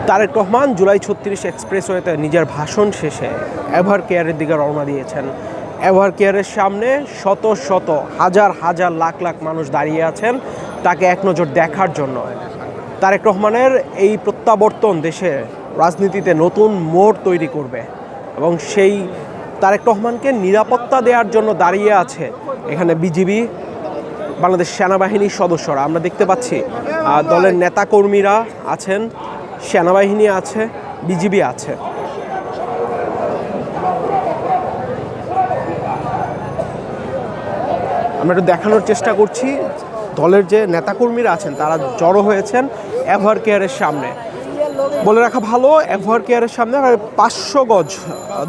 তারেক রহমান জুলাই ৩৬ এক্সপ্রেসওয়েতে নিজের ভাষণ শেষে এভার কেয়ারের দিকে রওনা দিয়েছেন। এভার কেয়ারের সামনে শত শত হাজার হাজার লাখ লাখ মানুষ দাঁড়িয়ে আছেন তাকে এক নজর দেখার জন্য। তারেক রহমানের এই প্রত্যাবর্তন দেশে রাজনীতিতে নতুন মোড় তৈরি করবে এবং সেই তারেক রহমানকে নিরাপত্তা দেওয়ার জন্য দাঁড়িয়ে আছে এখানে বিজিবি, বাংলাদেশ সেনাবাহিনীর সদস্যরা। আমরা দেখতে পাচ্ছি দলের নেতাকর্মীরা আছেন, সেনাবাহিনী আছে, বিজিবি আছে। আমরা একটু দেখানোর চেষ্টা করছি দলের যে নেতাকর্মীরা আছেন তারা জড়ো হয়েছেন এভার কেয়ারের সামনে। বলে রাখা ভালো, এভার কেয়ারের সামনে 500 গজ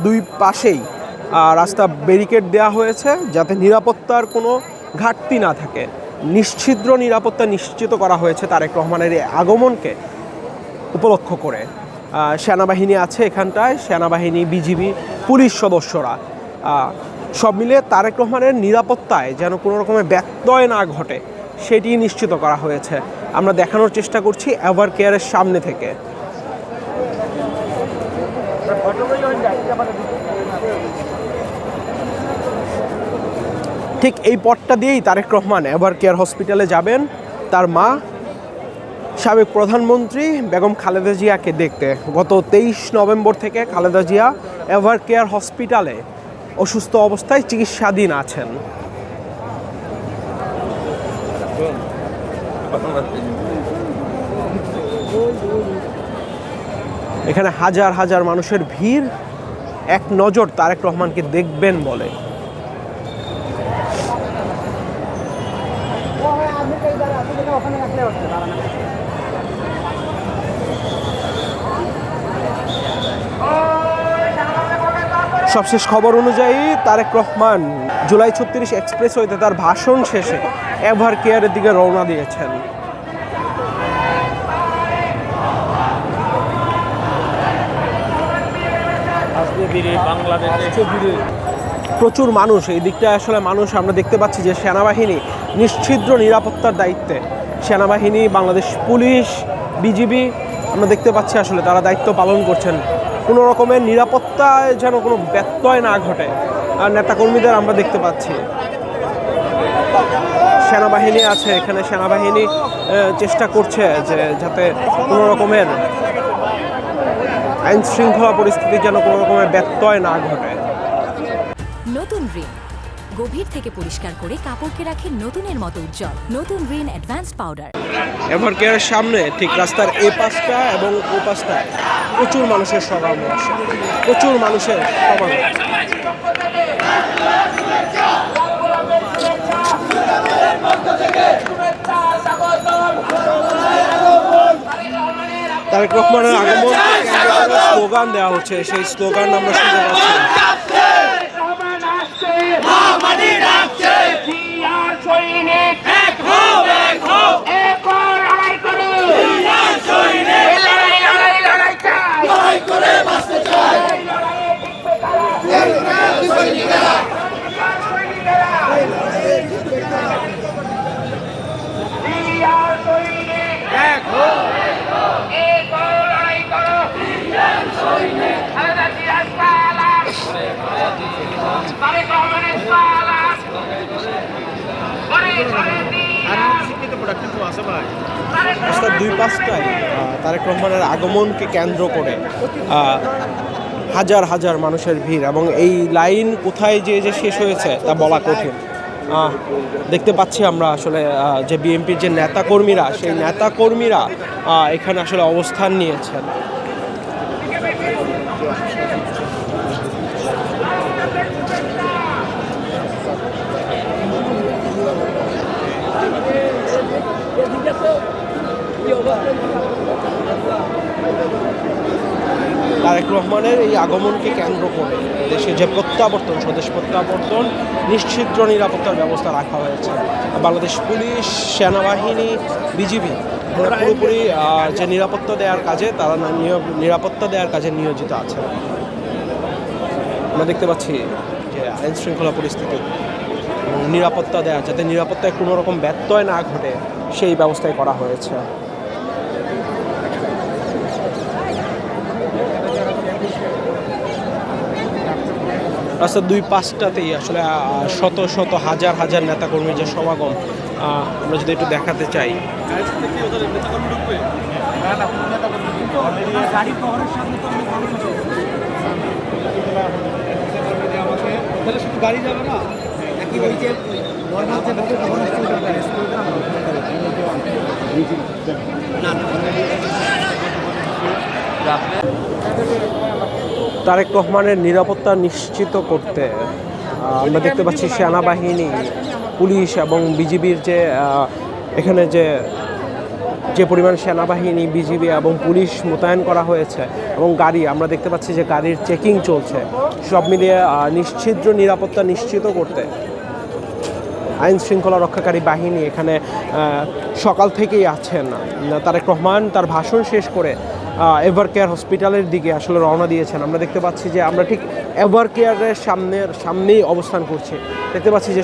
দুই পাশেই রাস্তা ব্যারিকেড দেওয়া হয়েছে যাতে নিরাপত্তার কোনো ঘাটতি না থাকে। নিশ্ছিদ্র নিরাপত্তা নিশ্চিত করা হয়েছে তারেক রহমানের এই আগমনকে উপলক্ষ করে। সেনাবাহিনী আছে এখানটায়, সেনাবাহিনী, বিজিবি, পুলিশ সদস্যরা সব মিলে তারেক রহমানের নিরাপত্তায় যেন কোনো রকমের ব্যত্যয় না ঘটে সেটি নিশ্চিত করা হয়েছে। আমরা দেখানোর চেষ্টা করছি এভার কেয়ারের সামনে থেকে। ঠিক এই পথটা দিয়েই তারেক রহমান এভার কেয়ার হসপিটালে যাবেন তার মা সাবেক প্রধানমন্ত্রী বেগম খালেদা জিয়াকে দেখতে। গত 23 নভেম্বর থেকে খালেদা জিয়া এভার কেয়ার হসপিটালে অসুস্থ অবস্থায় চিকিৎসাধীন আছেন। এখানে হাজার হাজার মানুষের ভিড় এক নজর তারেক রহমানকে দেখবেন বলে। সবশেষ খবর অনুযায়ী তারেক রহমান জুলাই ৩৬ এক্সপ্রেসওয়েতে তার ভাষণ শেষে এভার কেয়ারের দিকে রওনা দিয়েছেন। প্রচুর মানুষ এই দিকটা, আসলে মানুষ আমরা দেখতে পাচ্ছি যে সেনাবাহিনী নিশ্ছিদ্র নিরাপত্তার দায়িত্বে। সেনাবাহিনী, বাংলাদেশ পুলিশ, বিজিবি আমরা দেখতে পাচ্ছি আসলে তারা দায়িত্ব পালন করছেন। কোনো রকমের নিরাপত্তায় যেন কোনো ব্যত্যয় না ঘটে। আর নেতাকর্মীদের আমরা দেখতে পাচ্ছি, সেনাবাহিনী আছে এখানে। সেনাবাহিনী চেষ্টা করছে যে যাতে কোনো রকমের আইন শৃঙ্খলা পরিস্থিতি যেন কোনো রকমের ব্যত্যয় না ঘটে। নতুন রিন গভীর থেকে পরিষ্কার করে কাপড়কে রাখে নতুনের মতো উজ্জ্বল। নতুন রিন অ্যাডভান্সড পাউডার। এভার কেয়ারের সামনে ঠিক রাস্তার এই পাশটা এবং ও পাশটায় প্রচুর মানুষের সমাগম আছে, প্রচুর মানুষের সমাগম। তারেক রহমানের আগমন স্লোগান দেওয়া হচ্ছে, সেই স্লোগান আমরা শুনতে পাচ্ছি। রাস্তার দুই পাশটায় তারেক রহমানের আগমনকে কেন্দ্র করে হাজার হাজার মানুষের ভিড়, এবং এই লাইন কোথায় যে শেষ হয়েছে তা বলা কঠিন। দেখতে পাচ্ছি আমরা আসলে যে বিএনপির যে নেতাকর্মীরা, সেই নেতাকর্মীরা এখানে আসলে অবস্থান নিয়েছেন। তারেক রহমানের এই আগমনকে কেন্দ্র করে দেশে যে প্রত্যাবর্তন, স্বদেশ প্রত্যাবর্তন, নিশ্চিদ্র নিরাপত্তার ব্যবস্থা রাখা হয়েছে। বাংলাদেশ পুলিশ, সেনাবাহিনী, বিজিবি পুরোপুরি যে নিরাপত্তা দেওয়ার কাজে তারা নিরাপত্তা দেওয়ার কাজে নিয়োজিত আছে। আমরা দেখতে পাচ্ছি যে আইন শৃঙ্খলা পরিস্থিতি নিরাপত্তা দেওয়া, যাতে নিরাপত্তায় কোনো রকম ব্যত্যয় না ঘটে সেই ব্যবস্থাই করা হয়েছে। রাস্তার দুই পাশটাতেই আসলে শত শত হাজার হাজার নেতাকর্মীর যে সমাগম, আমরা যদি একটু দেখাতে চাই। গাড়ি যাবে না নাকি ওই যে তারেক রহমানের নিরাপত্তা নিশ্চিত করতে আমরা দেখতে পাচ্ছি সেনাবাহিনী, পুলিশ এবং বিজিবির যে এখানে যে পরিমাণ সেনাবাহিনী, বিজিবি এবং পুলিশ মোতায়েন করা হয়েছে এবং গাড়ি আমরা দেখতে পাচ্ছি যে গাড়ির চেকিং চলছে, সব মিলিয়ে নিশ্চিদ্র নিরাপত্তা নিশ্চিত করতে আইন শৃঙ্খলা রক্ষাকারী বাহিনী এখানে সকাল থেকেই আছেন। তারেক রহমান তার ভাষণ শেষ করে এভার কেয়ার হসপিটালের দিকে আসলে রওনা দিয়েছেন। আমরা দেখতে পাচ্ছি যে আমরা ঠিক এভার কেয়ারের সামনেই অবস্থান করছি। দেখতে পাচ্ছি যে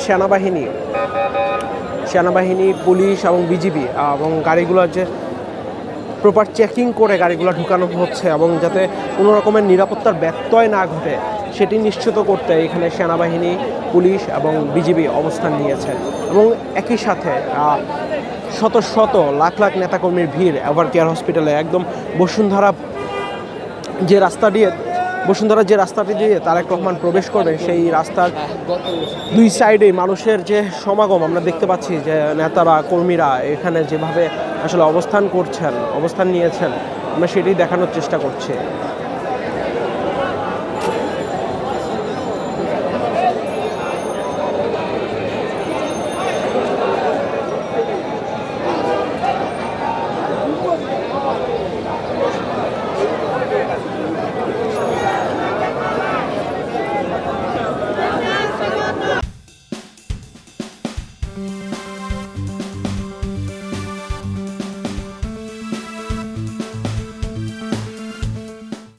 সেনাবাহিনী, পুলিশ এবং বিজিবি এবং গাড়িগুলোর যে প্রপার চেকিং করে গাড়িগুলো ঢুকানো হচ্ছে এবং যাতে কোনো রকমের নিরাপত্তার ব্যত্যয় না ঘটে সেটি নিশ্চিত করতে এখানে সেনাবাহিনী, পুলিশ এবং বিজিবি অবস্থান নিয়েছে। এবং একই সাথে শত শত লাখ লাখ নেতাকর্মীর ভিড় এভার কেয়ার হসপিটালে। একদম বসুন্ধরা যে রাস্তাটি দিয়ে তারেক রহমান প্রবেশ করবেন, সেই রাস্তার দুই সাইডেই মানুষের যে সমাগম আমরা দেখতে পাচ্ছি, যে নেতারা, কর্মীরা এখানে যেভাবে আসলে অবস্থান নিয়েছেন, আমরা সেটি দেখানোর চেষ্টা করছি।